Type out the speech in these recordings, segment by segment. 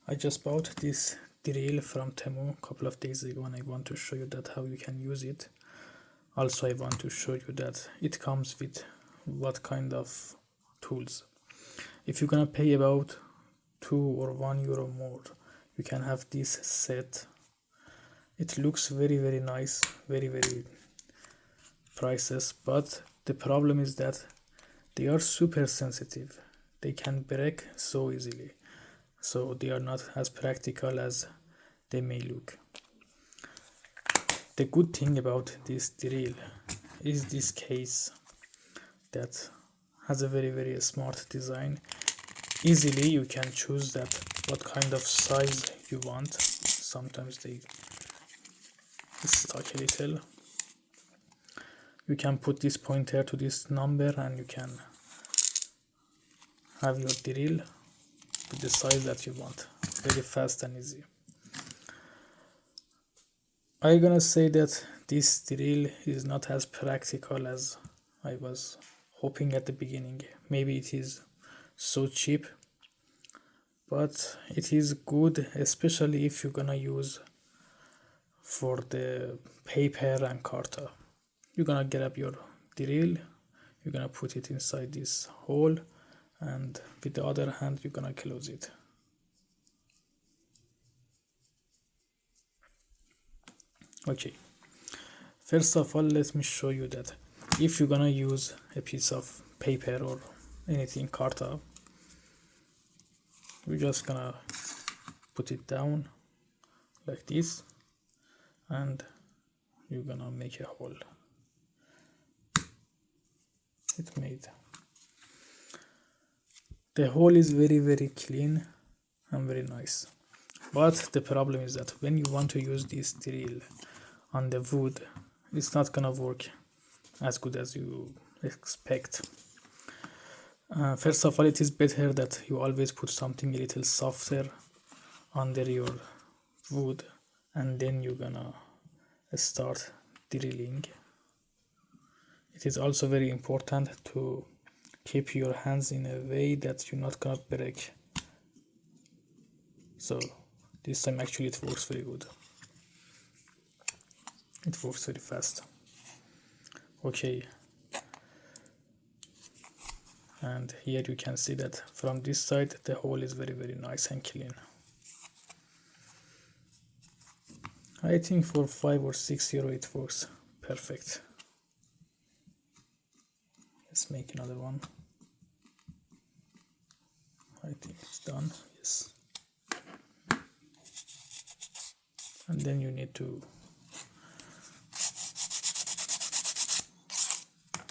I just bought this drill from Temu a couple of days ago, and I want to show you that how you can use it. Also, I want to show you that it comes with what kind of tools. If you're gonna pay about 2 or 1 euro more, you can have this set. It looks very nice, very priceless, but the problem is that they are super sensitive. They can break so easily, so they are not as practical as they may look. The good thing about this drill is this case that has a very smart design. Easily you can choose that what kind of size you want. Sometimes they stuck a little. You can put this pointer to this number and you can have your drill with the size that you want. Very fast and easy. I'm gonna say that this drill is not as practical as I was hoping at the beginning. Maybe it is so cheap, but it is good, especially if you're gonna use for the paper and carta. You're gonna get up your drill, you're gonna put it inside this hole, and with the other hand you're gonna close it. Okay, first of all, let me show you that if you're gonna use a piece of paper or anything carta, we're just gonna put it down like this and you're gonna make a hole. It's made. The hole is very clean and very nice, but the problem is that when you want to use this drill on the wood, it's not gonna work as good as you expect. First of all, it is better that you always put something a little softer under your wood and then you're gonna start drilling. It is also very important to keep your hands in a way that you're not gonna break. So this time actually it works very good. It works very fast. Okay, and here you can see that from this side the hole is very nice and clean. I think for 5 or 6 euro it works perfect. Let's make another one. I think it's done. Yes. And then you need to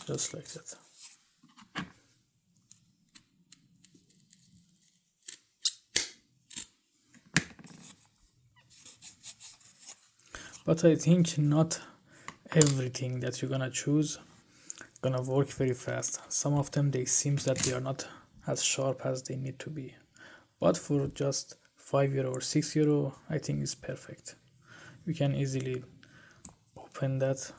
just like that. But I think not everything that you're gonna choose gonna work very fast. Some of them, they seems that they are not as sharp as they need to be, but for just 5 euro or 6 euro I think it's perfect. You can easily open that,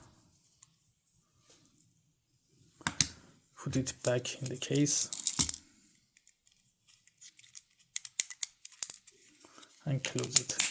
put it back in the case and close it.